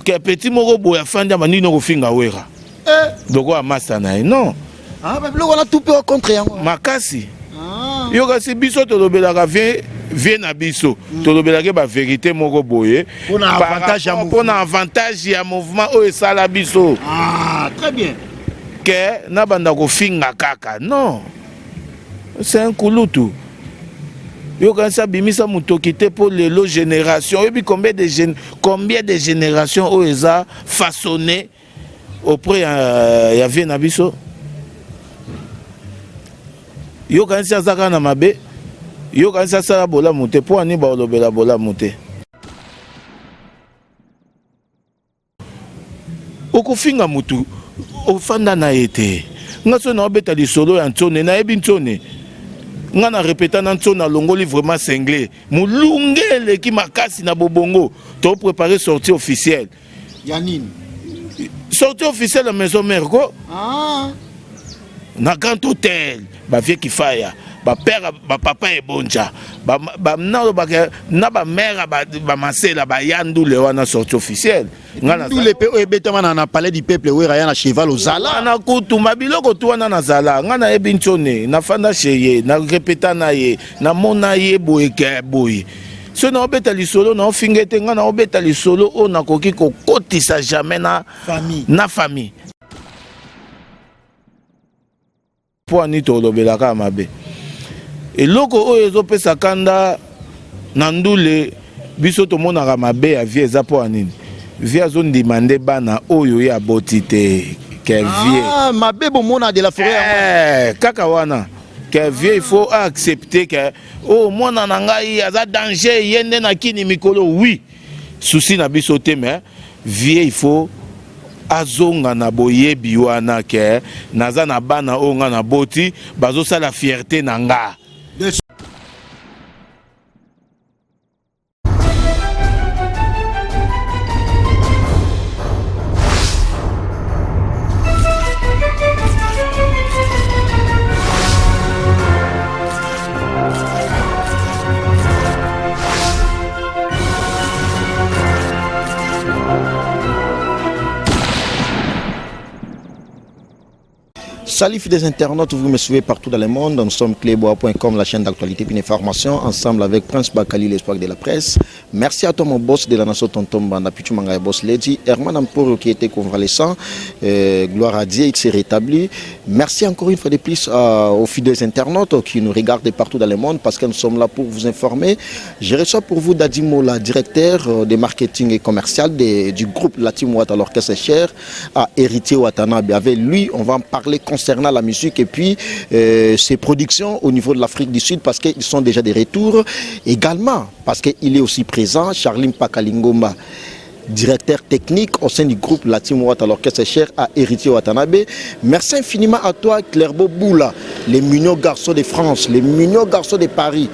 que petit moko boya fanda manino ko finga wera doko amasa na non ah ba biloko na tout peu contre yango makasi yo kasi biso to lobelaka vie na biso to lobelaka ba vérité moko boye pour avantage ya mouvement o esala biso ah très bien que na banda ko finga kaka non c'est un kulutu yo kanisa bimisa mutokite pour lelo génération et puis combien de générations o eza façonné auprès ya vie na biso yo kanisa zaka na mabe yo kanisa sala bola muté pour ani ba olobela bola muté okofinga mutu ofanda na ete ngaso na obeta lisolo ya ntone na ebi ntone nga na répéta na ntone longoli vraiment cinglé mulungele ki makasi na bobongo to préparer sortie officielle yanine sortie officielle à maison mère ko na grand hôtel ba vie ki faya ba père ba papa e bonja ba na ba mère ba masela ba yandu le wana sortie officielle ngana tous les pays ebetama na palais du peuple wera ya na cheval ozala na kutumba biloko tu wana na zala ngana ebinchone na fanda cheye na répéta na ye na mona ye boye ke boye so na obeta lisolo na ofingete ngana obeta lisolo o na koki ko kotisa jamais na famille po ani to lobelaka mabe eloko oyo ezopesa kanda na ndule biso tomonaka mabe ya vie eza po anini vie azondimande bana oyo ya boti te ke vie mabe bomona de la forêt kaka wana ke vie il faut accepter que oh mwana na ngai aza danger yende na kini mikolo oui souci na biso te mais vie il faut azonga na boyebi wana ke naza na bana oyo nga na boti bazosala fierté na nga Salut des internautes, vous me suivez partout dans le monde. Nous sommes clébois.com, la chaîne d'actualité et d'information, ensemble avec Prince Bakali, l'espoir de la presse. Merci à toi mon boss de la nation Tonton Banda, Pichu Manga boss Lady, Herman Amporo qui était convalescent, gloire à Dieu, il s'est rétabli. Merci encore une fois de plus aux fidèles internautes qui nous regardent partout dans le monde parce que nous sommes là pour vous informer. Je reçois pour vous Dadimo, la directeur de marketing et commercial du groupe Latim Ouattara l'orchestre cher à Héritier Watanabe. Avec lui, on va en parler concernant la musique et puis ses productions au niveau de l'Afrique du Sud parce qu'ils sont déjà des retours. Également parce qu'il est aussi présent, Charline Pakalingomba, directeur technique au sein du groupe Latim Ouattara l'orchestre cher à Héritier Watanabe. Merci infiniment à toi Clairbeau Boula, les mignons garçons de France, les mignons garçons de Paris.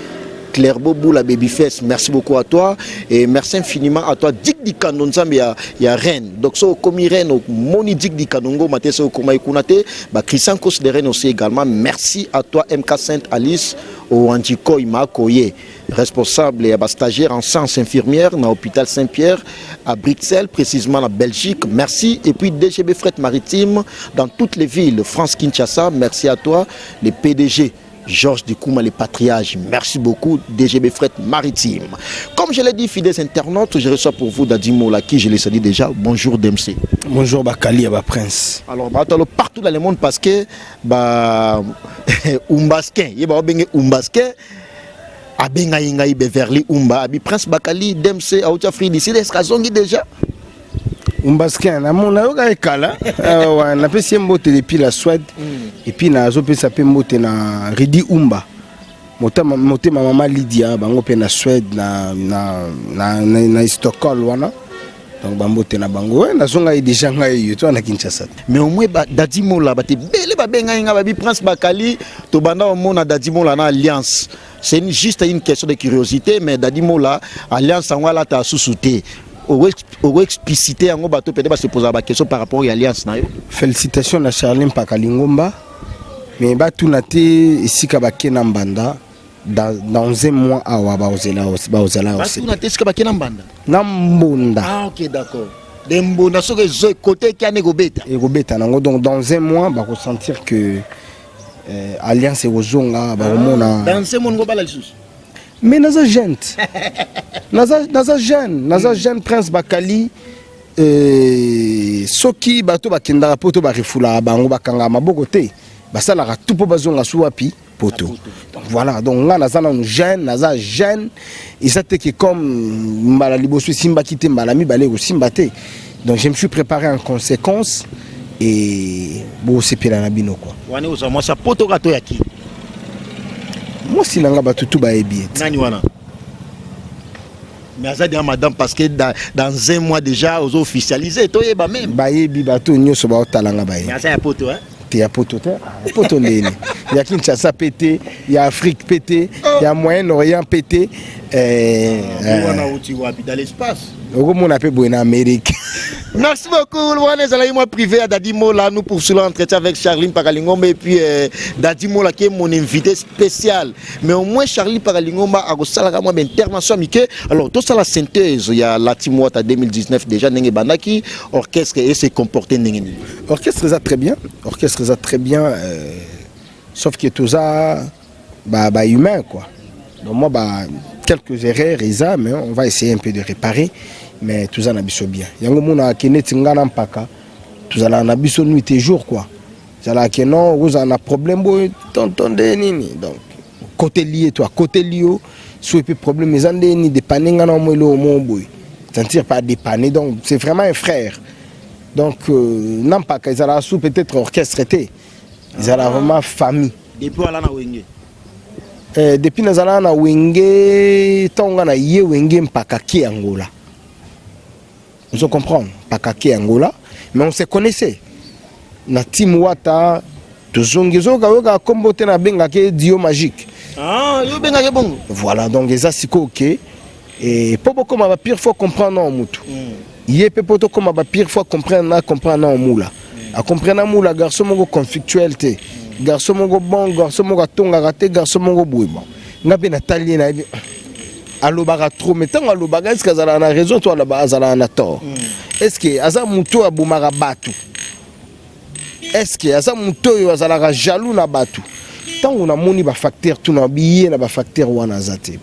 Clairbeau Boula Babyface, merci beaucoup à toi et merci infiniment à toi Dick Di Kanonzambe ya Rennes. Donc so komi Rennes moni Dick Di Kanongo maté so komay kunate ba Christian Kos de Rennes aussi également. Merci à toi MK Sainte Alice au Anjiko Imakoye, responsable et stagiaire en sciences infirmières dans l'hôpital Saint-Pierre à Bruxelles, précisément en Belgique. Merci. Et puis DGB Fret Maritime dans toutes les villes, France Kinshasa. Merci à toi, les PDG. Georges Dikouma, les patriages, merci beaucoup, DGB Fret Maritime. Comme je l'ai dit, fidèles internautes, je reçois pour vous Dadimo, là, qui je l'ai dit déjà. Bonjour DMC. Bonjour Bakali, Prince. Alors, partout dans le monde, parce que Umbaskin, il y a Umbaskin, Abenga Ingaï Beverly Umba, Prince Bakali, DMC, Aoutia Fridi, c'est des razongi déjà. Umbaskin, na yoga ekala, na pesi mbote depuis la Suède, et puis na zo pesa pe mbote na Ridi Umba. Mote ma maman Lydia, bango pe na Suède na Stockholm wana. Donc bambote na bango, na zonga déjà ngai to na Kinshasa. Mais au moins Dadimo là, bate bele ba benga nga ba Prince Bakali, to banda au monde Dadimo là na alliance. C'est juste une question de curiosité, mais Dadimo là, alliance en wala ta sous-souté. Au expliciter en bateau peut-être se poser la question par rapport à l'alliance. Félicitations à Charline Pakalingomba. Mais tout naté ici kabake nambanda dans un mois à Wabaozela aussi. Tout naté ici kabake nambanda. Nambonda. Ah ok d'accord. Dembo na soke zo côté qui a négobeta. Et Robeta nango donc dans un mois va ressentir que alliance et Ozonga ba mona. Dans ce monde global lisusu. Mais naza jeune. Naza jeune Prince Bakali soki bato bakendaka poto ba refula bango bakanga maboko te. Basala tout po bazonga suwapi poto. Donc voilà, donc nga naza na jeune, naza jeune, et ça que comme mbala liboso simba kité mbala mi balé ko simba te. Donc je me suis préparé en conséquence et bon c'est pela na bino quoi. Wani oza moi ça poto kato yaki. Moi si nanga batutu ba ebi. Nani wana? Mais ça dit à madame parce que dans un mois déjà aux officialisé to yeba même. Ba ebi bato nyoso ba otalanga ba. Mais ça ya poto hein. Il y a poto il y a Kinshasa pété, il y a Afrique pété, il y a Moyen-Orient pété. Dans l'espace. On appelle en Amérique. Merci beaucoup. Moi privé à Dadi Mola. Nous poursuivons l'entretien avec Charline Paralingomba et puis Dadi Mola qui est mon invité spécial. Mais au moins Charline Paralingomba a reçu une intervention. Alors tout ça la synthèse. Il y a la Timouata 2019 déjà Nenge Banaki orchestre et s'est comporté Nenge. Orchestre ça très bien. Orchestre ça très bien. Sauf que tout ça humain quoi. Donc moi quelques erreurs mais on va essayer un peu de réparer. Mais tout ça n'a pas bien. Yango mona kene tingana mpaka. Tout ça n'a pas nuit et jour quoi. Ça là que non, vous en a problème boy tonton de nini. Donc côté lié toi, côté lié, soit peu problème mais ande ni dépanner ngana mo lo mo boy. Sentir pas dépanner donc c'est vraiment un frère. Donc n'empaka ils allaient sous peut-être orchestré. Ils allaient vraiment famille. Depuis ala na wenge. Depuis nazala na wenge tonga na ye wenge mpaka ki Angola. Vous comprenez, pas qu'à Angola, mais on se connaissait. Na Timouata, tozongizo kawoka kombote na benga ke dio magique. Ah, yo benga ke bongo. Voilà, donc les asiko ok. Et pour beaucoup ma pire fois comprendre en mutu. Yé pe poto comme ma pire fois comprendre en moula. A comprendre en moula garçon mongo conflictualité. Garçon mongo bon, garçon mongo tonga raté, garçon mongo bouiba. Ngabe na tali na alobaka trop mais tant alobaka est-ce que ça a raison toi là-bas ça a tort est-ce que asa muto abumaka batu est-ce que asa muto yo azalaka jaloux na batu tant on a moni ba facteur tout na billet na ba facteur wana zate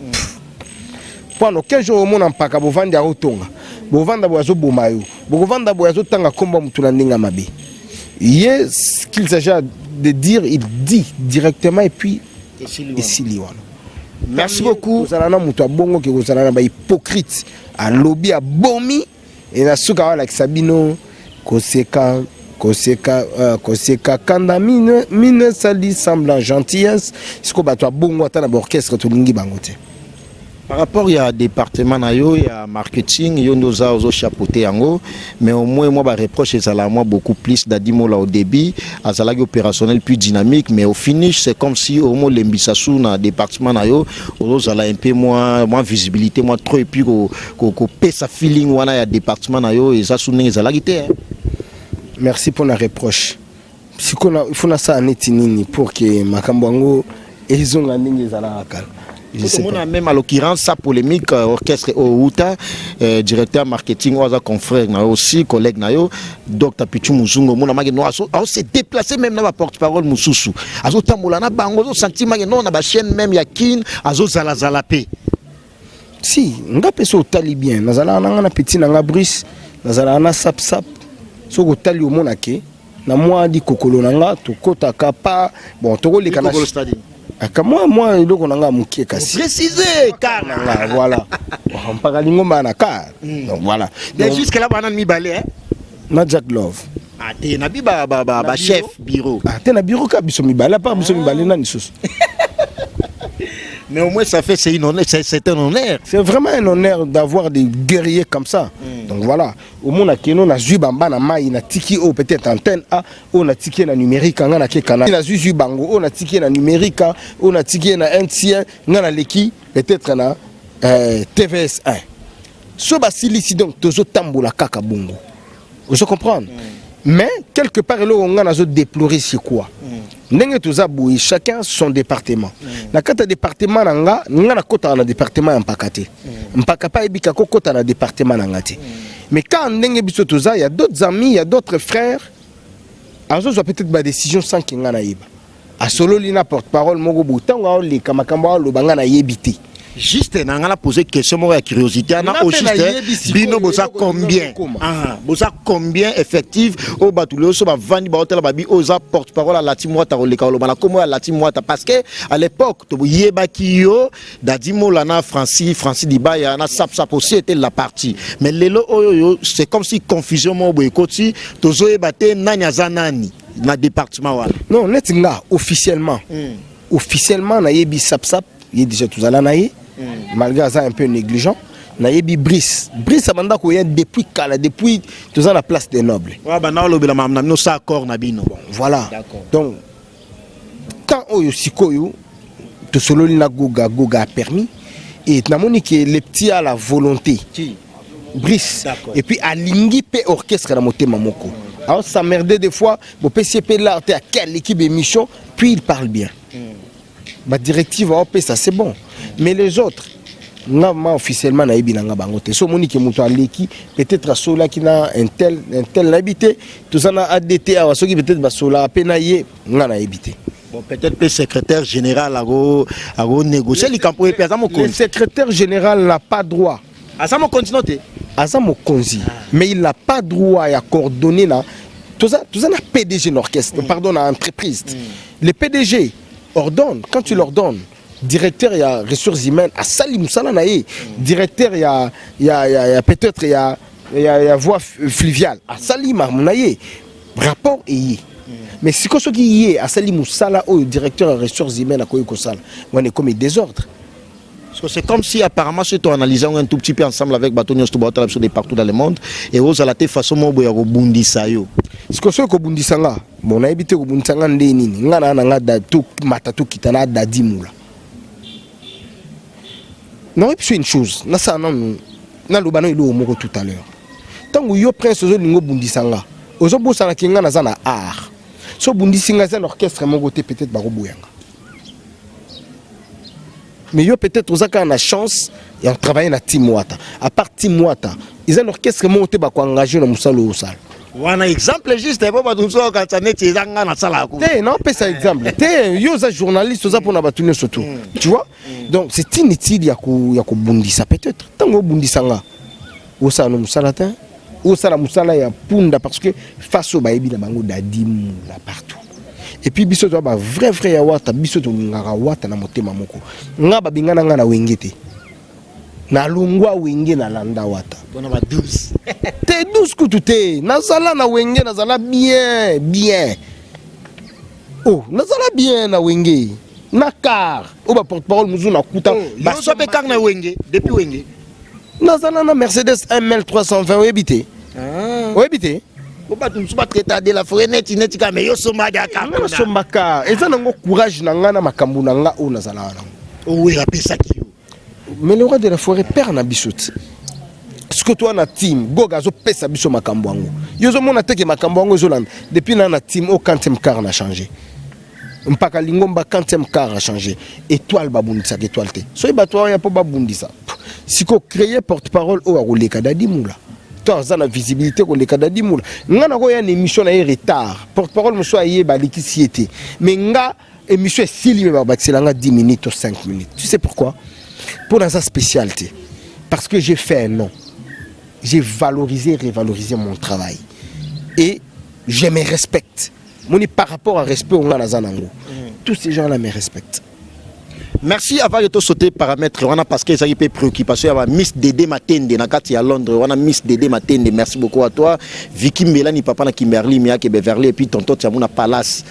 pendant 15 jours mon mpaka bovanda otonga bovanda boazo bomayo bovanda boazo tanga komba mutu na ndinga mabe yes qu'il s'agit de dire il dit directement et puis et sili wana. Merci beaucoup. Vous allez nous bongo que vous allez hypocrite à lobby à bomi et na suka wala Sabino koseka kanda mine sali semblant gentillesse ce que ba toi bongo ata na orchestre to lingi bangote. Par rapport à département nayo il y a marketing yo ndoza ozo chapeauter yango mais au moins moi ba reproche ça la moi beaucoup plus d'adimo là au début azalaki opérationnel plus dynamique mais au finish c'est comme si au moins l'embisasu na département nayo ozo la un peu moins visibilité moins trop et puis ko pesa feeling wana ya département nayo et ça souné ezalaki te. Merci pour la reproche. Si il faut na ça neti nini pour que makambo ngo ezonga ndenge ezalaka. On a même à l'occurrence sa polémique orchestre Outa directeur marketing oza confrère na aussi collègue na yo Dr Pichu Muzungo mona mage no aso se déplacer même na ba porte-parole mususu azo tambola na bango zo sentir mage non na ba chaîne même ya kin azo zala pe si nga peso tali bien nazala na petit na Brice nazala na sap so ko tali o mona ke na moi di kokolo nanga to kota kapa bon to ko le kana moi il donc on a muké kasi préciser car voilà on parle lingomba na car donc voilà jusque là bana mi balé hein na Jack Love ah te na bi ba chef bureau ah te na bureau ka biso mi balé pas biso mi balé na nisus mais au moins ça fait c'est un honneur c'est vraiment un honneur d'avoir des guerriers comme ça donc voilà au monde a keno na zui bamba na mai na tiki o peut-être antenne a on a tiki na numérique ngana ke kana na zui bango on a tiki na numérique on a tiki na NTN ngana leki peut-être na TVS 1 so ba silisi donc tozo tambola kaka bongo vous comprenez mais quelque part là on a zo déplorer c'est quoi ndenge toza boui chacun son département na kata département nanga na kota na département mpaka te mpaka pa ebika ko kota na département nanga te Mais quand ndenge biso toza, il y a d'autres amis, il y a d'autres frères. Azo soit peut-être ma décision sans qu'il ngana yeba. A solo lina porte-parole moko butanga le kamakambo lo banga na yebité. Juste on a posé question moi curiosité on a au juste bino boza combien boza combien effectif au batulo so ba vandi ba hotel ba bi oza porte-parole à la timwata ko leka lo bana comme à la timwata parce que à l'époque to yeba kiyo dadimo lana Francis Dibaya na sap aussi était la partie mais lelo oyo c'est comme si confusion mo boy koti tozo yebate nanya zanani na département wala non netinga officiellement officiellement na yebi sap il est déjà tous à naïe malgré ça un peu négligent na yebi Brice abanda ko depuis kala depuis tous à la place des nobles wa bana lo bela mamna no sa accord na bino voilà donc quand oyo sikoyo to solo lina goga a permis et namoni que les petits à la volonté Brice et puis à lingi pe orchestre na motema moko alors ça merdait des fois bon PCP là à quelle équipe émission puis il parle bien ma directive OP ça c'est bon mais les autres non officiellement na ibinanga bangote so monique muto aleki peut-être sola qui na un tel habité tout ça na ADT a so qui peut-être basola penaye ngana habité bon peut-être le secrétaire général a négocier les campo et le secrétaire général n'a pas droit à ça mon continuité à ça mon konzi mais il n'a pas droit à coordonner na tout ça na PDG d'orchestre pardon na entreprise les PDG ordonne quand tu leur donnes directeur il y a ressources humaines à Salim Moussala naïe directeur il y a peut-être il y a voie fluviale à Salim naïe rapport et mais si quoi ce qui y est à Salim Moussala au directeur des ressources humaines à Koyoko Sala on est comme désordre c'est comme si apparemment si tu analyses un tout petit peu ensemble avec Batonios Toubata de partout dans le monde et aux à la façon mo boya rebondisa yo ce que ce ko bundisanga bon na évité ko bundisanga ndeni ngana na ngada tout matatu kitana dadimula non et puis une chose na ça non na lobano ilo moko tout à l'heure tango yo prince zo lingo bundisanga ozo bosana kinga na zana art so bundisinga za l'orchestre moko te peut-être ba roboyanga mais yo peut-être aux a na chance et on travaille na Timwata à part Timwata ils ont l'orchestre monté ba ko engager na musalo osal wana exemple juste ba batunso ka tsaneti zanga na sala ko te non pas ça exemple te yo za journaliste za pona batunyo surtout tu vois donc c'est inutile ya ko bundisa peut-être tango bundisanga osala no musala te osala musala ya punda parce que face au baebi na bango dadim là partout et puis biso to ba vrai ya wata biso to ngara wata na motema moko nga ba bingana nga na wengete na lungwa wenge na landa wata bona ba 12 te 12 kutu te nazala na wenge nazala bien oh nazala bien na wenge na car o ba porte-parole muzu na kuta ba so be car na wenge depuis wenge nazala na Mercedes ML 320 webité webité o ba tumsu ba teta de la forêt neti ka me yo somba ja ka na somba ka eza nango courage na nga na makambu na nga o nazala na oui rapesa ki mais le roi de la forêt perd na bisoti ce que toi na team goga zo pesa biso makambu ango yo zo mona teke makambu ango zo landa depuis na team au 40e quart na changé mpaka lingomba 40e quart a changé étoile babundisa étoile te so ba toi ya po babundisa siko créer porte-parole o akoleka dadimula toi za na visibilité koleka dadimula nga na ko ya émission na retard porte-parole muso aye ba likisiete mais nga émission sili me ba batselanga 10 minutes ou 5 minutes tu sais pourquoi pour dans sa spécialité parce que j'ai fait un nom j'ai valorisé révalorisé mon travail et je me respecte moni par rapport à respect on a nazanango tous ces gens là me respectent. Merci avant de te sauter paramètres on a parce que ça y peut préoccupation à Miss Dédé Matende na kati à Londres on a Miss Dédé Matende merci beaucoup à toi Vicky Mbelani papa na Kimberly Miake Beverly et puis tonton Tiamuna Palace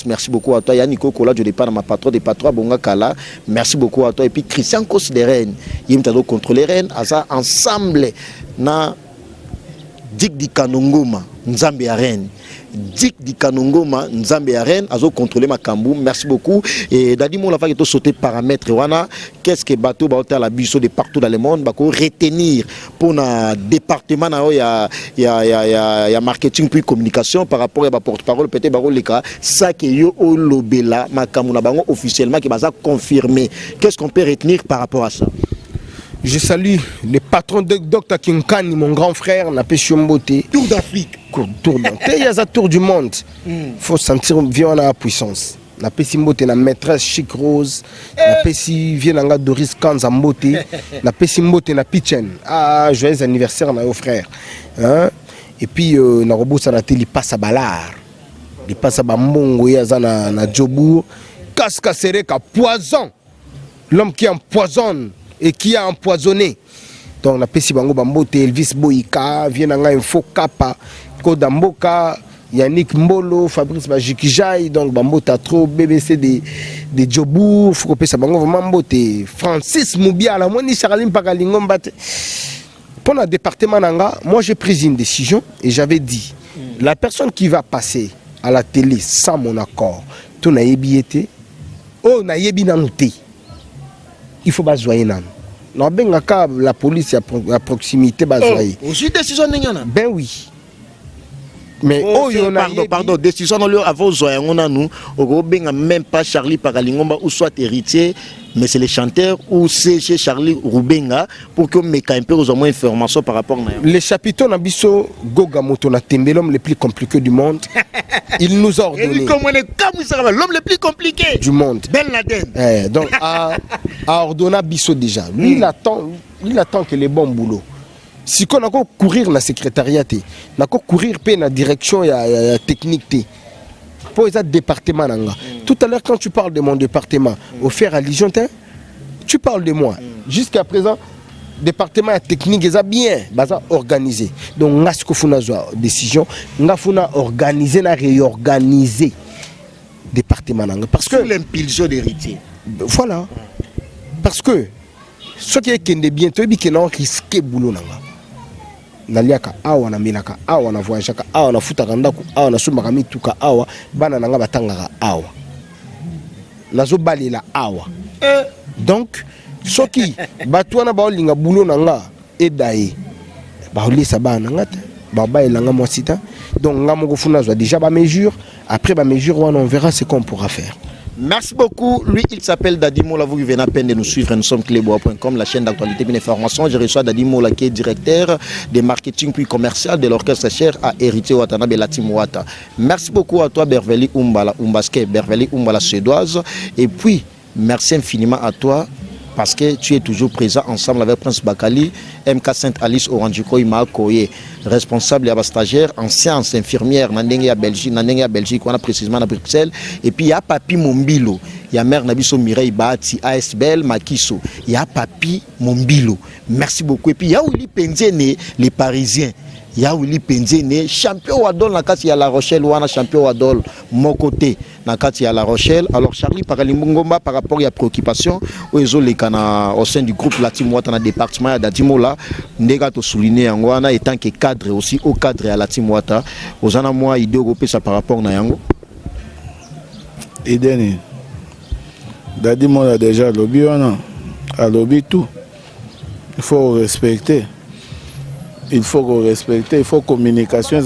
merci beaucoup à toi Yannick Kola je départ ma patron des patrons Bonga Kala merci beaucoup à toi et puis Christian Kos de Rennes il m'a contrôler Rennes asa ensemble na Dick di Kanongoma Nzambe à Rennes Dick di Kanongoma Nzambe à Rennes azo contrôler Makambu merci beaucoup et dadi mon la fa que sauter paramètres wana qu'est-ce que bateau ba hôtel la biso de partout dans le monde ba ko retenir pour na département na ya marketing puis communication par rapport à ba porte-parole peut-être ba leka ça que yo o lobela Makambu na bango officiellement qui ba ça confirmer qu'est-ce qu'on peut retenir par rapport à ça. Je salue le patron de Dr Kinkani, mon grand frère, n'a pas Chomboté. Tour d'Afrique. Tour d'Afrique. Il y a un tour du monde. Il faut sentir bien la puissance. N'a pas Simboté, la maîtresse Chic Rose. N'a pas si vient Doris Kanzamboté. N'a pas Simboté, na Pichen. Ah, joyeux anniversaire, na frère. Hein? Et puis, na robot sanate, il passe à Balar. Il passe à Bambongo, il y a na Djobour. Casca serré, poison. L'homme qui empoisonne et qui a empoisonné. Donc, la Pessi Bango Bambote, Elvis Boïka, Vienanga Info Kappa, Kodamboka, Yannick Mbolo, Fabrice Bajikijai, donc Bambota trop, BBC de Djobour, Fouko Pessa Bango Mambote, Francis Moubia, la moine Charalim Pagalingombat. Pendant le département Nanga, moi j'ai pris une décision et j'avais dit la personne qui va passer à la télé sans mon accord, tout n'a ébiété, oh n'a ébinanouté. Il faut pas jouer nan. Non ben la police à proximité pas jouer. Aussi décision n'yana. Ben oui. Mais oh pardon décision non avant jouer on a nous au ben même pas Charlie Pagalingomba ou soit héritier mais c'est les chanteurs ou c'est chez Charlie Rubenga pour que me un peu aux moins informations par rapport à les chapiteaux na biso Goga Moto na tembe l'homme le plus compliqué du monde. Il nous a ordonné l'homme le plus compliqué du monde. Ben Laden. Donc a ordonné biso déjà. Lui il attend que les bons boulot. Si on a courir dans le secrétariat, on a courir dans la direction technique. Pour les départements. Tout à l'heure, quand tu parles de mon département, au faire allusion, tu parles de moi. Jusqu'à présent, le département technique est bien organisé. Donc, on a ce qu'il faut une décision, on a organisé, on a réorganisé le département. Parce que l'impulsion d'héritier. Voilà. Parce que ce qui est bien, tu as risqué boulot. Naliaka awa na melaka awa na voyagaka awa na futaka ndaku awa na sombaka mituka awa bana nanga batangaka awa nazo balela awa donc soki bato wana baolinga bulo nanga edaye baolisa bana ngata babaelanga mwasita donc nga moko funa zwa déjà ba mesure après ba mesure on verra ce qu'on pourra faire. Merci beaucoup. Lui, il s'appelle Dadi Mola. Vous venez à peine de nous suivre. Nous sommes clébois.com, la chaîne d'actualité et d'information. Je reçois Dadi Mola qui est directeur de marketing puis commercial de l'orchestre cher à Héritier Watanabe Latim Wata. Merci beaucoup à toi, Berveli Umbala, Umbaske, Berveli Umbala suédoise. Et puis, merci infiniment à toi parce que tu es toujours présent ensemble avec Prince Bakali, MK Sainte-Alice Oranjiko Imakoye, responsable et stagiaire en sciences infirmières, Nandenge à Belgique, on a précisément à Bruxelles. Et puis il y a Papi Mombilo, il y a Mère Nabiso Mireille Bahati, ASBL Makiso, il y a Papi Mombilo. Merci beaucoup. Et puis il y a Willy Penzene, les Parisiens. Il y a Willy Penzene, champion Wadol, Nakati à La Rochelle, ou un champion Wadol, mon côté, Nakati à La Rochelle. Alors Charlie Paralimbongomba, par rapport à la préoccupation, au sein du groupe Latim Wata, dans le département d'Adimola, Ndega to souligné en Wana, étant que cadre aussi, au cadre à Latim Wata, aux ana moi, idée européenne, ça par rapport à Yango. Idée, Dadimola déjà, lobby, à lobby tout. Il faut respecter. Il faut respecter, il faut communication.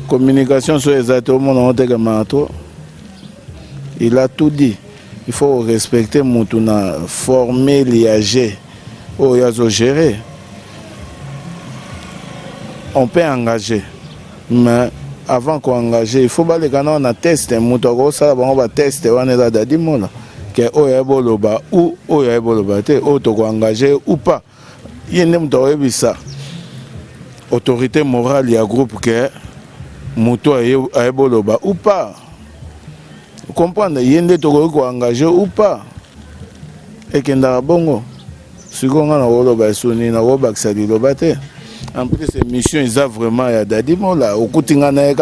Communication sur les exactement. Il a tout dit. Il faut respecter mon former, liager. Oh, il y a gérer. On peut engager. Mais avant qu'on engage, il faut que on a testé. On va tester. On est là, dis-moi. Que oh, il y a boloba ou oh, il y a boloba. Oh, tu vas engager ou pas. Il y a ça. Autorité morale, il y a un groupe que Mouto a boloba ou pas. Vous comprenez? Il y a des gens qui sont engagés ou pas. Et qui sont bongo. Si on a en plus, ces missions, ils ont vraiment Dadi Mola. Au coup, il y a des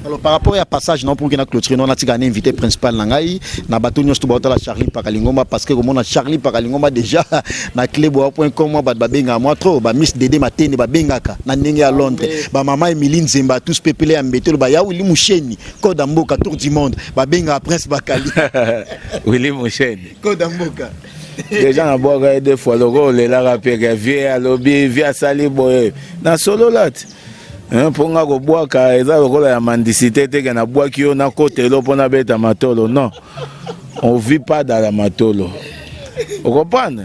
alors par rapport à passage non pour qu'il a clôturé on a tigane invité principal nangai na bato nyos to la Charlie Pakalingomba parce que comme on a Charlie Pakalingomba déjà na clébois.com moi ba benga moi trop ba Miss Dédé Matene ba bengaka na ndenge à Londres ba maman Emilie Nzemba tous pepele ya mbetelo ba ya Willy Moucheni Kodamboka tour du monde ba benga Prince Bakali Willy Moucheni Kodamboka. Les gens ont boire des fois le rôle là rapide vieux à lobby vieux à sali boy na solo là pour nga ko boire ka eza lokola ya mandicité te na boire ki ona kotelo pona beta matolo non on vit pas dans la matolo. Vous comprenez?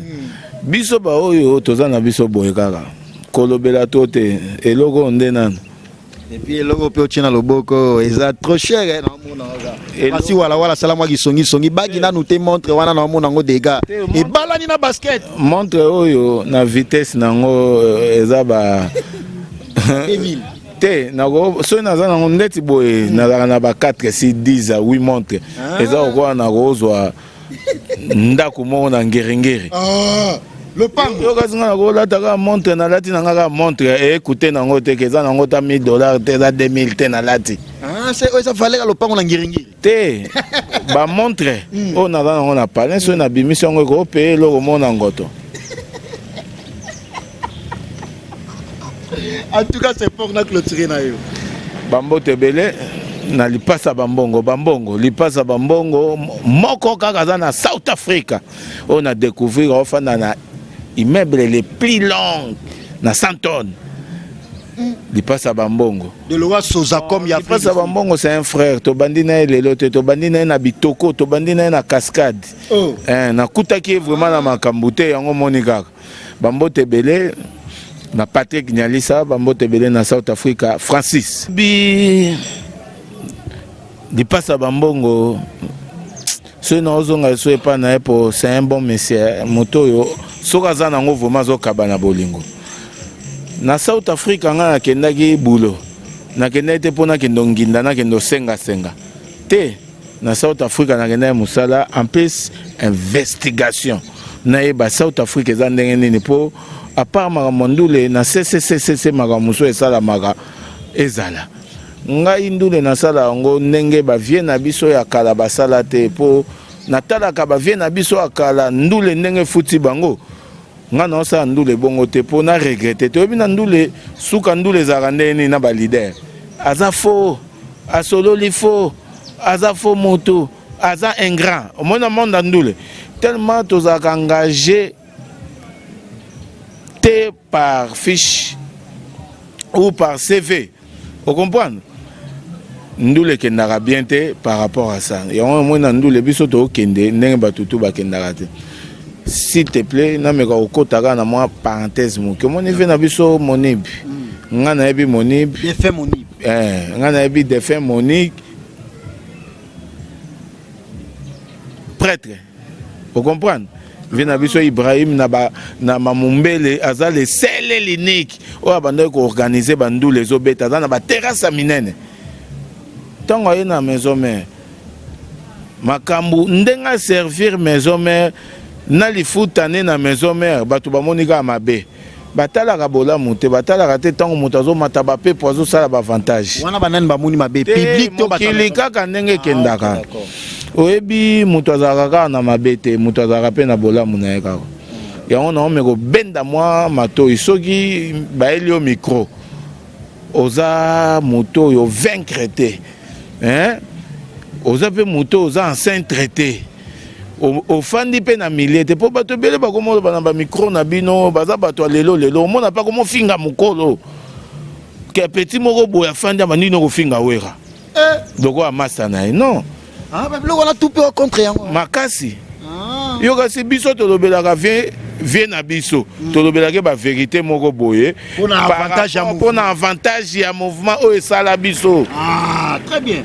Biso ba oyo toza na biso boye kaka. Kolobela tote eloko ndenan. Et puis eloko pe otina loboko eza trop cher na mona oza. Pasi wala salama ki songi bagi na nous te montre wana na mona ngo dégâts. Et balani na basket. Montre oyo na vitesse nango eza ba 2000. Te nako so naza nango ndeti boye na ba 4 6 10 8 montre. Eza okwa na kozwa ndako moko na ngeringeri. Le pango. Yo kazinga na ko lataka montre na lati na ngaka montre et écouter nango te keza nango ta $1000 te za 2000 te na lati. C'est ça fallait le pango na ngiringi. Te ba montre o na za nango na palin so na bimisi ngo ko payer lo mona ngoto. En tout cas c'est pour na clôturer na yo. Bambo tebele na lipasa bambongo lipasa bambongo moko kaka za na South Africa on a découvert ofana na immeuble les plus longs na 100 tonnes. Lipasa bambongo de loi soza comme ya lipasa bambongo c'est un frère to bandina lelo to bandina na bitoko to bandina na cascade na kutaki vraiment na makambute yango monika bambo tebele na Patrick Nyalisa bambo tebele na South Africa Francis bi lipasa bambongo so na ozonga so epa na epo c'est un bon monsieur moto yo soka za nango vraiment zo kabana bolingo na South Africa nga nakendaki bulo nakenda ete mpona kendo nginda nakendo senga te na South Africa nakenda musala en plus investigation nayeba South Africa eza ndenge nini po à part makambo ndule na CCCC makambo so esalamaka ezala ngai ndule nasala yango ndenge bavie na biso ya kala basala te po natalaka bavie na biso ya kala ndule ndenge futi bango nga na osala ndule bongo te po na regrete toyebi na ndule suka ndule ezalaka ndenge nini na balider aza faux asololi faux aza faux moto aza ingrat omona monde ya ndule tellement tozalaka engagé te par fiche ou par CV. Vous comprenez? Ndule kendaka bien te par rapport à ça. Et on a ndule biso to kende ndenge batutu ba kendaka te. S'il te plaît, na meka okotaka na moi parenthèse mo. Que mon niveau na biso monib. Nga na ebi monib. Défait monib. Nga na ebi défait monib. Prêtre. Vous comprenez? Vena biso Ibrahim na mamumbele aza le seul unique o abanda ko organiser bandu les obeta na ba terrasse minene tango ina maison mère makambu ndenga servir maison mère na lifutane na maison mère batu bamonika mabe batalaka bola muté batalaka te tango mutazo mataba pe pozo sala ba avantage wana banani bamoni mabe public to batalaka kaka ndenge kendaka oyebi mutu azalaka kaka na mabe te mutu azalaka mpe na bolamu na ye kaka yango na omeko benda mwa matoi soki bayeli yo micro oza moto oyo vaincre te oza mpe moto oza enceinte te ofandi mpe na milie te mpo bato ebele bakomoloba na bamikro na bino baza bato ya lelo omona mpa komofinga mokolo ke peti moko boye afandi ama nini okofinga wera loko amasa na ye non biloko wana tout pe contre yango makasi yo kasi biso tolobelaka vie na biso tolobelaki bavérité moko boye mpona avantage ya mouvement oyo esala biso très bien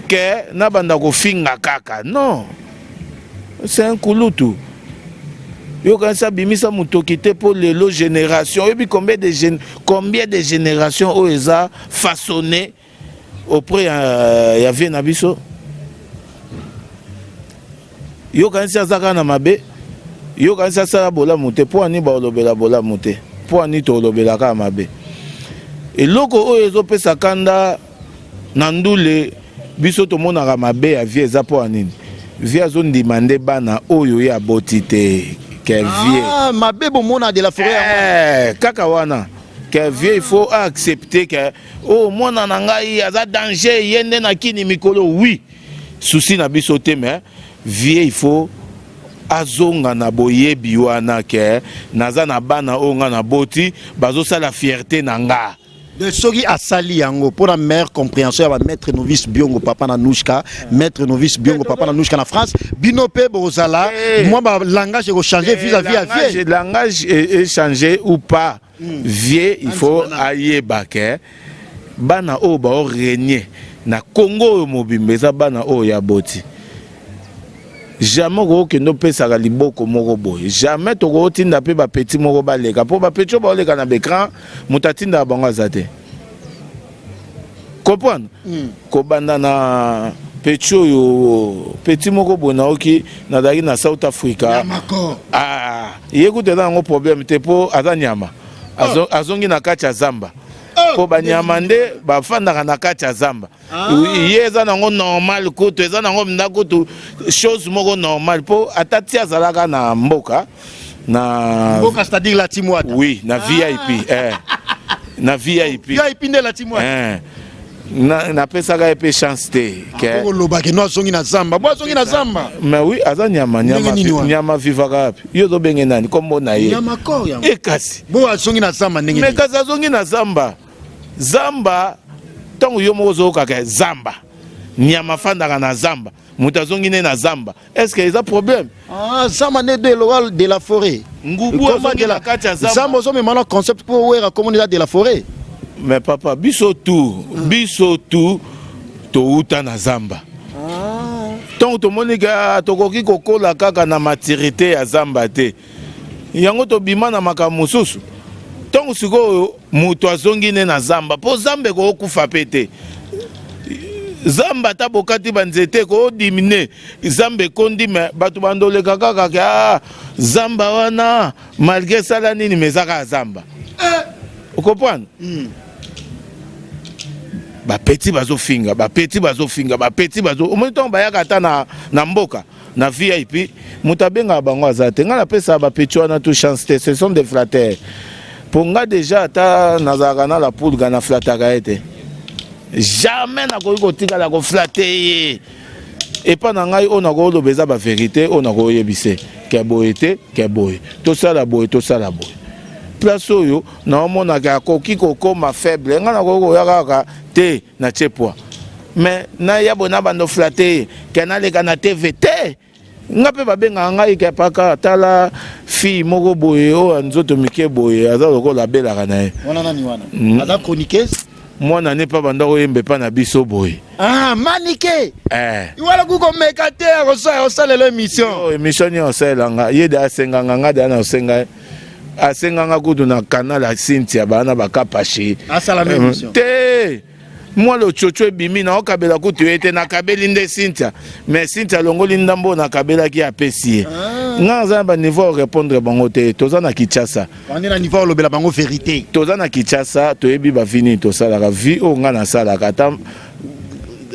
ke na banda kofinga kaka non c'est un kulutu yo kanisa bimisa motoki te mpo lelo génération oyebi combien de générations oyo eza façonné auprès ya vie na biso yo kanisa azaka na mabe yo kanisa asala bolamu te mpo ani baolobela bolamu te mpo ani tolobelaka mabe eloko oyo ezopesa kanda na ndule biso tomonaka mabe ya vie eza mpo anini vie azondima nde bana oyo ye aboti te ke vie mabe bomona de la forêt kaka wana ke vie il faut accepter ke mwana na ngai aza danger ye nde na kini mikolo oui souci na biso te mais vie il faut azonga na boyebi wana ke naza na bana oyo nga na boti bazosala fierté na nga de soki asali yango pour la meilleure compréhension ya maître novice Biongo papa Nanouchka maître novice Biongo papa Nanouchka na France bino pe bozala moi ba langage ko changer vis-à-vis à vie langage est changé ou pas vieux il faut ayeba ke bana o ba régner na Congo mobimba eza bana o ya boti jamais ko ke no pesa ka liboko moko boy jamais to ko tinda pe ba petit moko baleka po ba petit ba oleka na bekran mutatinda bango azate comprendre ko banda na petit yo petit moko bona oki na dali na South Africa yekuta na ngo problème te po azanyama azongi na kacha zamba po banyama nde bafandaka na kati ya zamba ye eza nango normal kutu eza nango mnda kutu chose moko normal po atati azalaka na mboka na mboka c'est-à-dire la timwata oui na VIP na VIP nde la timwata na pesaka epe chance te ke lobaki no azongi na zamba bo azongi na zamba mais oui aza nyama vivaka wapi yo zo benge nani kombo na ye nyama ko ya ekasi bo azongi na zamba ndenge mais kasi azongi na zamba tango yo moko ozokaka zamba nyama fandaka na zamba moto azongi ne na zamba est-ce que eza problème zamba ne de la forêt ngubu azongi na kati ya zamba ozomema na concept po wera komoni de la forêt. Mais papa, biso tout uta na zamba. Tant to monika tokoki kokola kaka na maturité ya zamba te. Yango to bima na makamususu. Tant siko muto azongi ne na zamba, po zambe ko kufa pete. Zamba tabokati banzete ko dimine, zambe kondi me batu bandole kaka kaka zamba wana malgré sala nini mezaka zamba. Vous comprenez? Ba petit bazo finga au moins temps bayaka ata na mboka na VIP mutabenga bango azate nga na pesa ba petit wana tout chance ce sont des flatteurs pour nga déjà ata nazaka na la poule na flattaka ete jamais na ko tika la ko flatter et pas na ngai on a ko lobeza ba vérité on a ko yebise ke boyete ke boy to sala boy place oyo na omona ka koki kokoma faible nga na ko yaka te na tchepwa mais na yabo na bando flatter kana leka na TVT nga pe babenga ngai ke paka tala fille moko boye o nzoto mike boye aza lokola belaka na ye wana nani wana aza chroniqueuse mwana ne pa banda oyembe pa na biso boye manike wala kuko meka te osala l'émission émission ni osalanga ye de asenganga nga de na osenga asenganga kudu na canal ya Cynthia bana bakapashi asala même émission te moi le chocho bimi na okabela kutu ete na kabeli nde Cynthia mais Cynthia longoli ndambo na kabela ki apesi nga za ba niveau répondre bango te toza na Kinshasa on est na niveau lobela bango vérité toza na Kinshasa to yebi ba fini to sala ka vie o nga na sala ka tam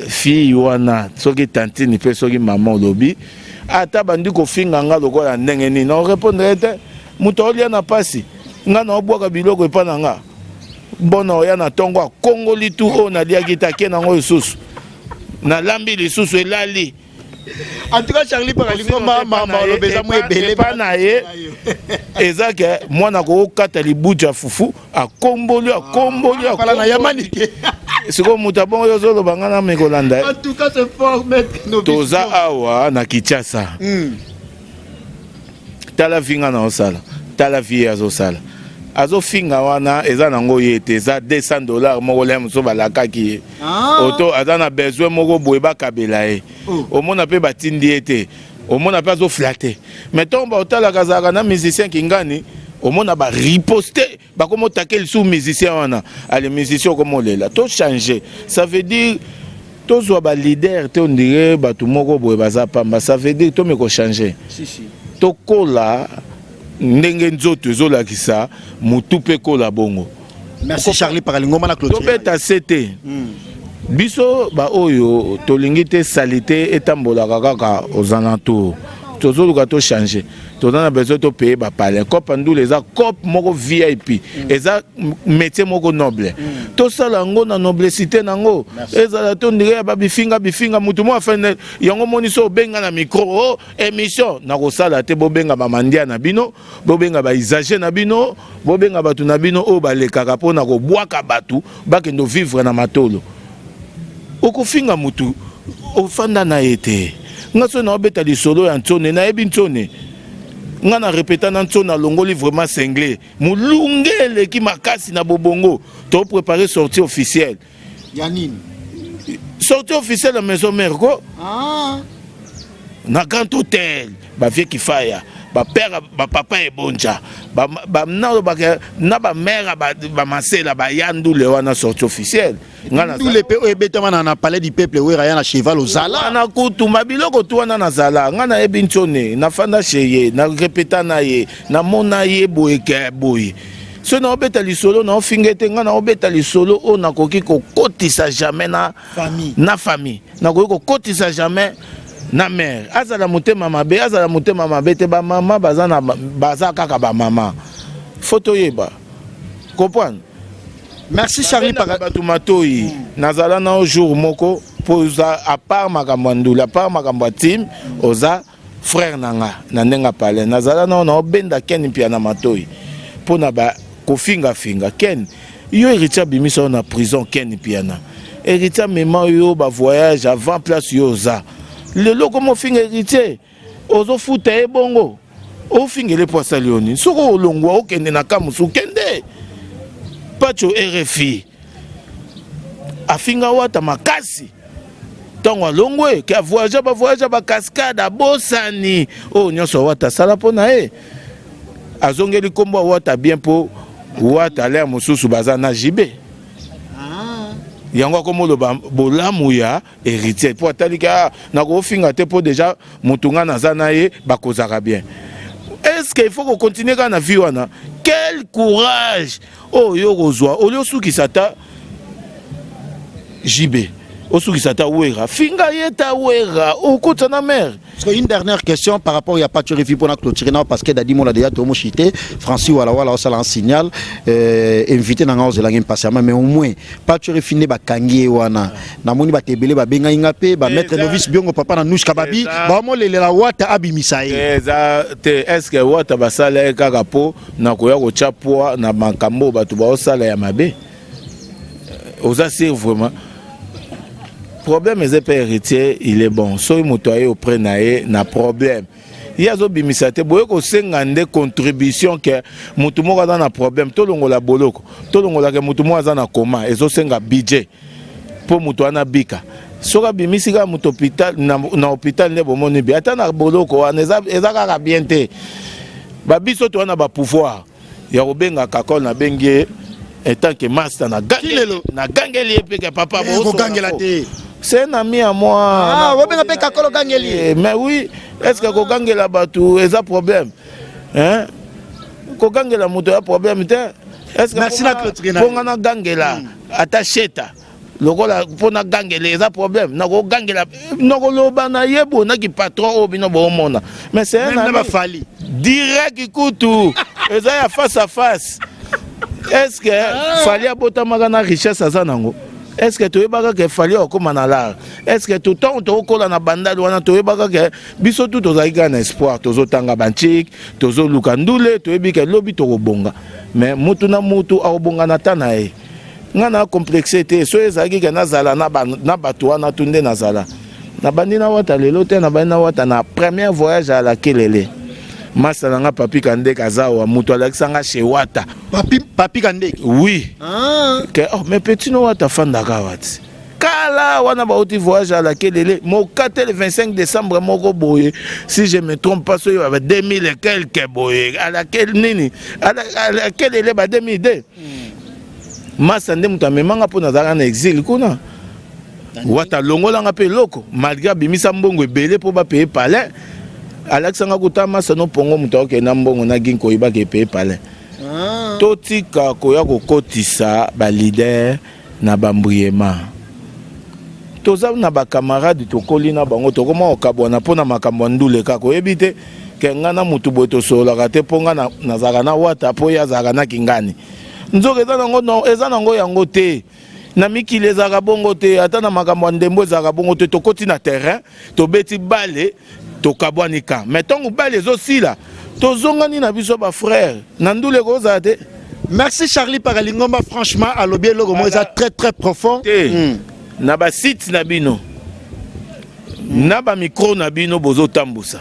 fille wana soki tantine pe soki maman lobi ata bandi ko finga nga lokola ndenge ni na répondre te muto olia na pasi nga na obwaka biloko epa na nga bona oya na tongo akongoli tu o na liaki take nango lisusu na lambi lisusu elali en tout cas Charlie Paralingo mama olobeza mo ebele pa na ye eza ke mwana ko kata libuja fufu akomboli pala na yamani ke siko muta bongo yo zolo bangana me kolanda en tout cas c'est fort maître no toza awa na Kinshasa tala vinga na osala tala vie azosala azofinga wana eza nango yete eza $200 moko le muso balakaki oto aza na besoin moko boye bakabela ye omona pe batindi ete omona pe azoflatte mais tomba otalaka azalaka na musicien kingani omona ba riposter bakomo takel sous musicien wana ale musicien komo lela to changer ça veut dire tozwa ba leader te on dirait batu moko boye baza pamba ça veut dire to me ko changer to kola ndenge nzoto ezolakisa mutu pe kola bongo. Merci Charlie Paralingo mana clôture. To beta CT. Biso ba oyo to lingite salité etambola kaka aux alentours. Tozoluka to changer. tozana besoin to payer ba palais cop ndule eza cop moko VIP eza métier moko noble to sala ngo na noblecité nango ezala to ndire ba bifinga mutu mo afene yango moniso benga na micro émission na ko sala te bo benga ba mandia na bino bo benga ba isager na bino bo benga batu na bino o ba lekaka pona ko bwaka batu bakendo vivre na matolo okofinga mutu ofanda na ete ngaso na obeta lisolo ya ntone na ebi ntone nga na répéta na ntone longoli vraiment cinglé mulungele ki makasi na bobongo to préparer sortie officielle Yanine sortie officielle à maison mère ko na grand hôtel ba vie ki faya ba père ba papa e bonja ba na ba mère ba masela ba yandu le wana sortie officielle ngana tous les pays ebetama na palais du peuple we raya na cheval ozala na kutumba biloko tu wana nazala ngana ebinchone na fanda cheye na répéta na ye na mona ye boyeke boy so na obeta lisolo na ofingete ngana obeta lisolo o na koki ko kotisa jamais na famille na koki ko kotisa jamais na mère azala motema mabe te ba mama baza kaka ba mama photo yeba comprendre. Merci Charlie Pagatu Matoi nazala na un jour moko poza à part makambandula à part makambatim oza frère nanga na ndenga pale nazala na obenda ken pia na Matoi pona ba kofinga ken yo héritier bimisa na prison ken pia na héritier mema yo ba voyage avant place yo za lelo comme finga héritier ozo futa e bongo o fingele poisa lioni soko olongwa okende na kamusu kende pacho RFI afinga wata makasi tongo alongwe ke voyage ba cascade bosani o nyoso wata sala pona azongeli kombo wata bien po wata l'air mususu baza na jibe yango komo bolamu ya héritier po atalika na ko finga te po déjà mutunga na zanaye bakozaka bien. Est-ce qu'il faut qu'on continue à vivre? Quel courage! Oh, yo rozwa, oh yo suki sata JB, oh suki sata wera, finga yeta wera, oh kota na mer. Une dernière question par rapport à pas tu pour la clôturer parce que Dadi Mola déjà tout mochité, Francis Wala ça un signal invité dans la langue patiemment mais au moins pas tu refiner ba kangi wana na moni ba tebele ba benga ingape ba mettre novice biongo papa na nushka babi ba mo le la wata abimisaye est-ce que wata ba sala kaka po na koya ko chapwa na bankambo ba tu ba sala ya mabe oza c'est vraiment problème est pas héritier, il est bon. So il motoye auprès na problème. Il y a zo bimisate boye ko sengande contribution que mutu mo na problème to longo la boloko. To longo la ke mutu mo na koma ezo senga budget pour mutu ana bika. So ka bimisika mutu hôpital na hôpital ne bomoni bi ata na boloko wana ezaka bien te. Ba biso to na ba pouvoir. Ya robenga kakol na bengie en tant que master na gangeli epeke papa bo gangela te. C'est un ami à moi. Ah, on va pas Kakolo Gangeli. Mais oui, est-ce que Kogangela Batou est un problème? Hein? Kogangela Mouto a problème? Est-ce que merci na clôturer na. Pongana Gangela attacheta. Lokola pona Gangela est un problème. Nako Gangela nako loba na yebo na ki patron obino bo mona. Mais c'est un ami fali. Direct ikutu. Ezaya face à face. Est-ce que fali abota magana richesse azanango? Est-ce que tu es baga que fallait comme en allar? Est-ce que tout temps tu as na bandade ou na tu es baga que biso tout aux aïgan espoir tozo tanga banchik tozo lukandule tu es bi que lobby to bonga mais mutu na mutu a bonga na tanae ngana complexité so ezagi que na zala na bato na tunde na zala na bandina wata lelo te na bandina wata na premier voyage à la kelele Masalanga papi kande kazawa mutu alexanga chez wata papi kande oui que oh mais petit no wata fanda kawati kala wana ba oti voyage à la kelele mo 4 le 25 décembre moko boye si je me trompe pas so y avait 2000 et quelques boye à laquelle nini à la kelele ba 2002 masande mutu amemanga pona zala na exil kuna wata longolanga pe loko malgré bimisa mbongo ebele po ba payer palais Alexanga Kutama sano pongo mutoke na mbongo na ginko ibake pe pale. Totika koya kokotisa ba leader na bambuyema. Toza na ba camarade tokoli na bango tokoma okabona pona makambo ndule kako ebite ke nga na mutu boye tosololaka te mpo nga nazalaka na wata mpo ye azalaka na kingani nzoka eza nango yango te na mikili ezalaka bongo te ata na makambo ya ndembo ezalaka bongo te tokoti na terrain tobeti bale tokabwanika mais ntongo bale ezosila tozongani na biso bafrère na ndule ekozala te. Merci Charlie Paralingomba, franchement à l'objet le roman est très très profond. Na ba site na bino na ba micro na bino bozo tambusa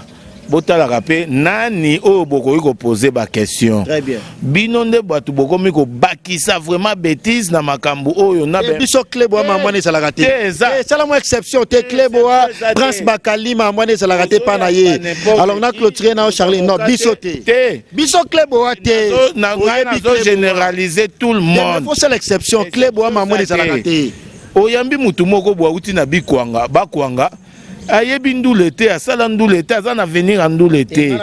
botala rapé nani o boko ko poser ba question. Très bien. Bino nde batu boko mi ko bakisa vraiment bêtise na makambu oyo na be biso Cléboa mamane ça la raté. C'est la exception te Cléboa Prince Bakali mamane ça la raté pas na ye. Alors on a clôturé na Charlie non biso te. Biso Cléboa te na zo généraliser tout le monde. Faut c'est l'exception Cléboa mamane ça la raté. Oyambi mutu moko bwa uti na bikwanga bakwanga ayebi ndule te asala ndule te aza na venir ndule te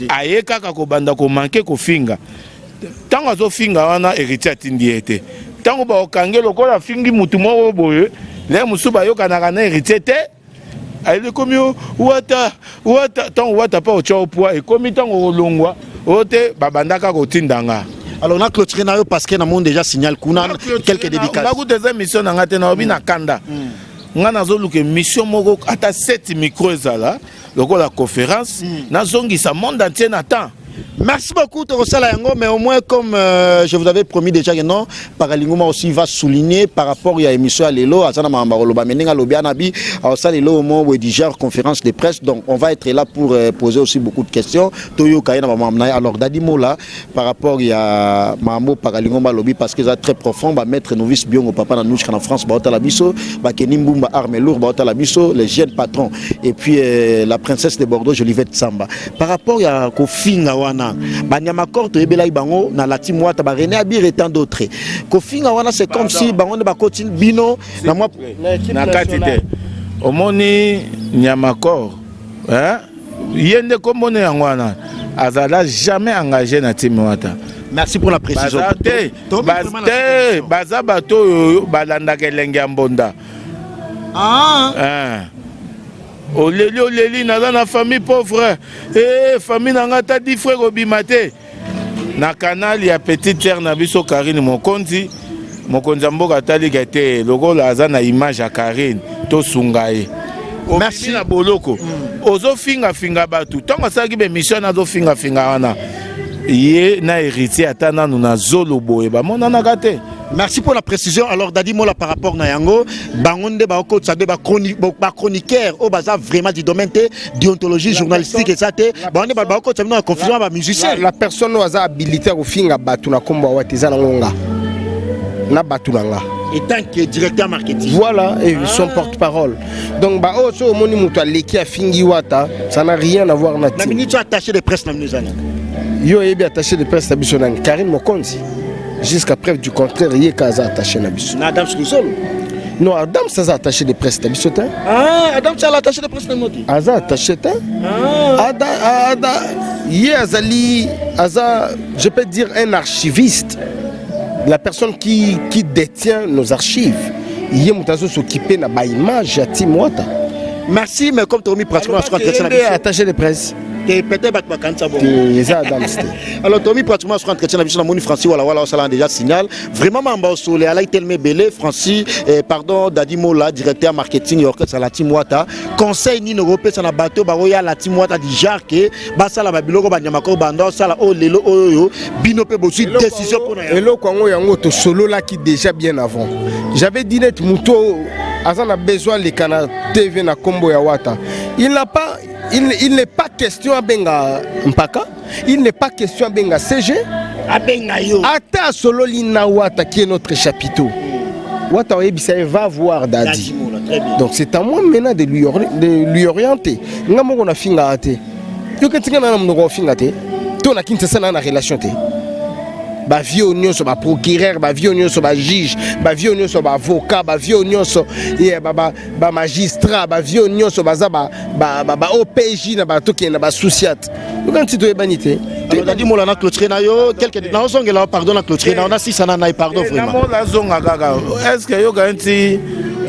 aye kaka kobanda komanke kofinga ntango azofinga wana héritier atindi ye te ntango baokange lokola afingi mutu moko boye le mosusu bayokanaka na héritier te ayeli ekomi wata ntango wata mpa otya opwa ekomi ntango olongwa oyo te babandaka kotindanga. Alors on a clôturé parce que nous avons déjà signalé quelques dédicaces. On a des émissions dans la Kanda. On a des mission moko ata 7 micros ezala la conférence na zongi sa monde entier n'attend. Merci beaucoup Torosala Yango, mais au moins comme je vous avais promis déjà que non, Paralingoma aussi va souligner par rapport à l'émission à Lelo, à Sana Mambaroloba, Menenga Lobianabi, à Salelo au moment où déjà conférence de presse, donc on va être là pour poser aussi beaucoup de questions. Toyo Kayana Mamamna, alors Dadimo là, par rapport à Mamo Paralingoma Lobi, parce que c'est très profond, va mettre Novice Biongo Papa Nanouch en France, Baota Labiso, Bakenimbumba Armelour, Baota Labiso, les jeunes patrons, et puis la princesse de Bordeaux, Jolivette Samba. Par rapport à Kofinga wana Banyamakor to ebela ibango na lati mwata ba René Abir et tant d'autres. Kofinga wana c'est comme si bango ne ba continue bino na moi na katite. Omoni Nyamakor hein yende komone yango wana azala jamais engagé na team wata. Merci pour la précision. Baza bato balanda kelenge mbonda. Oleli naza na famille pauvre famille nanga ta 10 frères obimate na canal ya petite terre na biso Karine mokonzi mboka tali gate lokola aza na image ya Karine to sungaye. Merci na boloko ozo finga batu tonga saki be mission na zo finga wana ye na héritier atana na zolo boye ba monana kate. Merci pour la précision. Alors Dadi Mola par rapport à Yango, Bangonde Bako Tsabe chroniqueur au bazar vraiment du domaine de déontologie journalistique et ça te Bangonde Bako Tsabe na confusion ba musicien. La personne qui a habilité au finga batu na kombo wateza na ngonga. Na batu nanga. Et tant que directeur marketing. Voilà, et son porte-parole. Donc bah oh so moni muto leki a fingi wata, ça n'a rien à voir na. Na minute attaché de presse na mnezana. Yo ebi attaché de presse na bisonang Karine Mokonzi. Jusqu'à preuve du contraire, il y a des attaché à Nabiso. Adam Skizolo. Non, Adam, ça a attaché de presse à Nabiso. Ah, Adam, ça a attaché de presse à Nabiso. Aza attaché. Adam, je peux dire un archiviste. La personne qui détient nos archives. Il y a s'occuper de l'image à Timouata. Merci, mais comme tu as mis pratiquement attaché de presse. Alors Tommy pratiquement sur entretien la mission Moni Francis voilà ça l'a déjà signal vraiment mamba solé ala tellement belé Francis pardon Dadi Mola directeur marketing yorka ça la timwata conseil ni européen ça na bateau ba roya la timwata di jarke ba sala ba biloko ba nyamako bando sala o lelo oyo bino pe bosi décision pour na elo kwango yango to solo là qui déjà bien avant j'avais dit net muto azana besoin les canal TV na combo ya wata il n'est pas question à Benga Mpaka, il n'est pas question à Benga CG, à Benga Yo. Ata solo lina Wata qui est notre chapiteau. Wata va voir Dadi. Donc c'est à moi maintenant de lui orienter. Nga mo na finga ate. Yo ketinga na mo finga te. To na kinta na relation te. Ba vieux nyonso ba procureur ba vieux nyonso ba juge ba vieux nyonso ba avocat ba vieux nyonso ba magistrat ba vieux nyonso ba OPJ na ba toki na ba souciat quand tu dois banité alors Dadi Mola na clôturer na yo quelques na zonga pardon na clôturer na on a 6 na pardon vraiment na la zonga kaka est-ce que yo ganti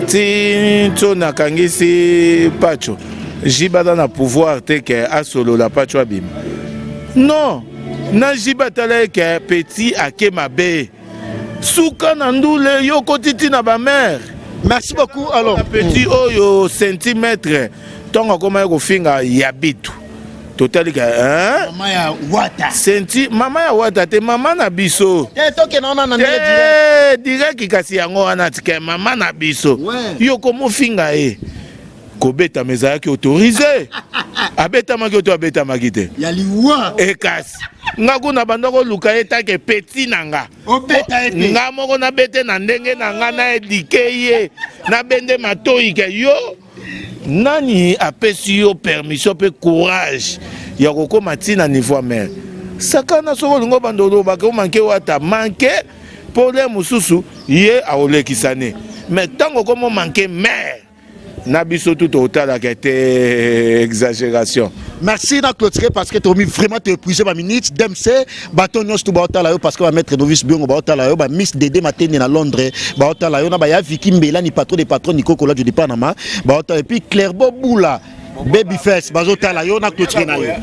ti tona kangisi pacho jiba dans le pouvoir te que asolo la pas tu bim. Non, na jiba tala que petit ake mabe. Souka nandoule yo kotiti na ba mère. Merci beaucoup. Alors, petit oyo centimètre tonga koma ko finga yabitu. Total que hein? Maman ya wata. Senti mama ya wata te mama na biso. Toke na ona na direct kasi yango wana tike mama na biso. Yo komo finga e. Kobeta meza ki autorisé. Abeta maki auto abeta makite. Ya liwa. E kasi. Nga kuna bandoko luka eta ke petit nanga. Obeta ete. Nga moko na bete na ndenge nanga na edike ye. Na bende matoi ke yo. Nani apesi yo permission pe courage ya kokoma tina niveau mer sakana soko lingo bandolo bako manke wata manke problème mususu ye aolekisane mais tango komo manke mer na biso tout otala kete exagération. Merci na clôturer parce que tu as mis vraiment te épuisé ma minute d'MC baton nyos tu baota la yo parce que va mettre novice biongo baota la yo ba miss Dédé matene na Londres baota la yo na ba ya Vicky Mbela ni patron des patrons Nico Kola du Panama baota et puis Clairbo Boula Babyface bazota la yo na clôturer na yo.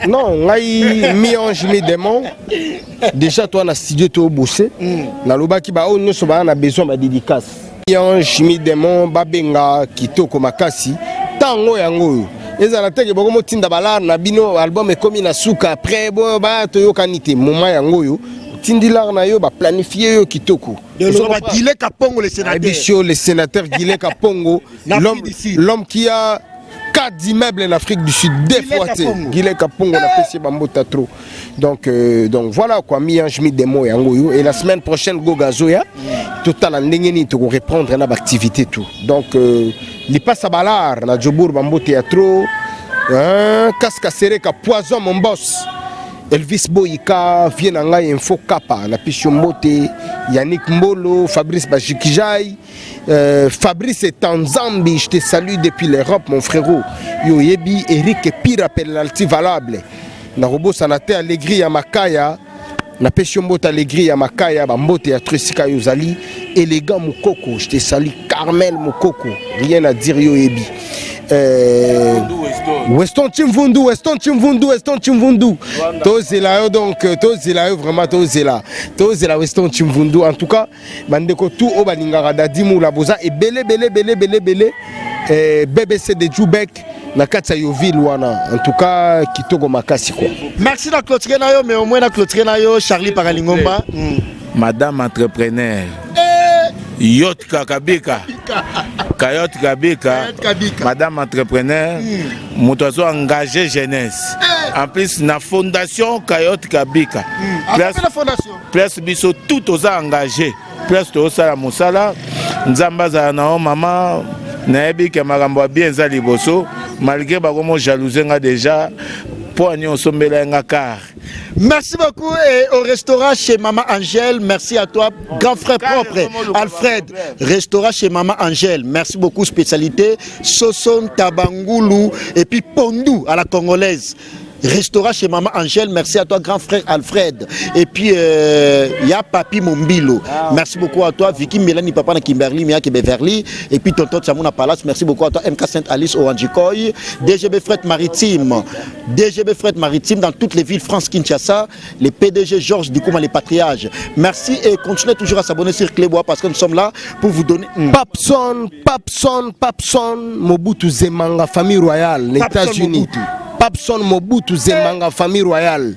Non, ngai mi-ange mi-démon. Déjà toi na studio to bosser na lobaki ba o nyos ba na besoin ba dédicace. Mi-ange mi-démon babenga kitoko makasi tango yango ezala teke boko motinda balar na bino album ekomi na suka après bo ba to yokanite moment yango yo tindilar na yo ba planifier yo kitoko Guilé Kapongo le sénateur. Bicho le sénateur Guilé Kapongo l'homme qui a 4 immeubles en Afrique du Sud deux fois Guilé Kapongo na pesi bambota trop donc voilà quoi mi-ange mi-démon yango yo et la semaine prochaine go gazoya total ndengeni to répondre na activité tout donc li passe à balar na Djobour Bambo Théâtre Casca Sereka Poison mon boss Elvis Boyika Vienanga Info Kappa na Pichombote Yannick Mbolo Fabrice Bajikijai Fabrice Tanzambi je te salue depuis l'Europe mon frérot Yo Yebi Eric Pira penalty valable na Robo Sanate Allegri ya Makaya na Pichombote Allegri ya Makaya Bambo Théâtre Sika Yozali élégant Moukoko, je te salue Carmel Moukoko, rien à dire yo Ebi. Weston Chimvundu. Tozela donc tozela vraiment tozela Weston Chimvundu en tout cas bandeko tout o balingara dadimu la boza et belé BBC de Djoubek na katsa yo ville wana en tout cas kitoko makasi quoi. Merci na clôturer na yo mais au moins na clôturer na yo Charlie Paralingomba. Madame entrepreneur. Yot Kakabika. Kayot Kabika. Madame entrepreneur. Moutazo engagé jeunesse. En plus, na fondation Kayot Kabika. Plus biso tout aux engagés. Plus tout ça la moussala. Nzambaza na maman. Naebi ke marambo bien za liboso. Malgré bagomo jalousenga déjà. Pour nous sombela nga car. Merci beaucoup et au restaurant chez Maman Angèle, merci à toi, grand frère propre, Alfred, restaurant chez Maman Angèle, merci beaucoup, spécialité, Soson, Tabangoulou et puis Pondou à la congolaise. Restaurant chez Maman Angèle, merci à toi, grand frère Alfred. Et puis, il y a Papi Mombilo. Merci beaucoup à toi, Vicky Mélanie, papa na Kimberly, Mia Beverly. Et puis, tonton Tsamouna Palace, merci beaucoup à toi, MK Sainte-Alice, Oranjikoy, DGB Fret Maritime. DGB Fret Maritime dans toutes les villes, France, Kinshasa. Les PDG Georges Dikouma, les patriages. Merci et continuez toujours à s'abonner sur Clébois parce que nous sommes là pour vous donner. Papson, Mobutu Zemanga, famille royale, les États-Unis. Papson Mobutu Zemanga, famille royale.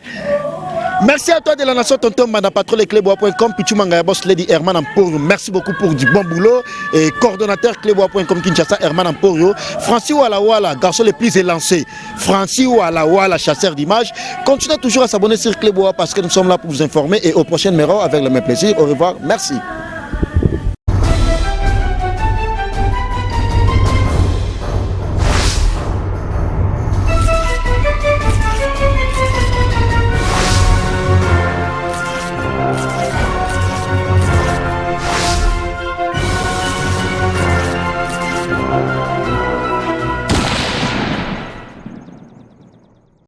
Merci à toi de la nation tonton Manda patron clébois.com Pichumanga boss Lady Herman Amporio. Merci beaucoup pour du bon boulot et coordonnateur clébois.com Kinshasa Herman Amporio. Francis Wala garçon le plus élancé. Francis Wala chasseur d'images. Continuez toujours à s'abonner sur Clébois parce que nous sommes là pour vous informer et au prochain numéro avec le même plaisir. Au revoir. Merci.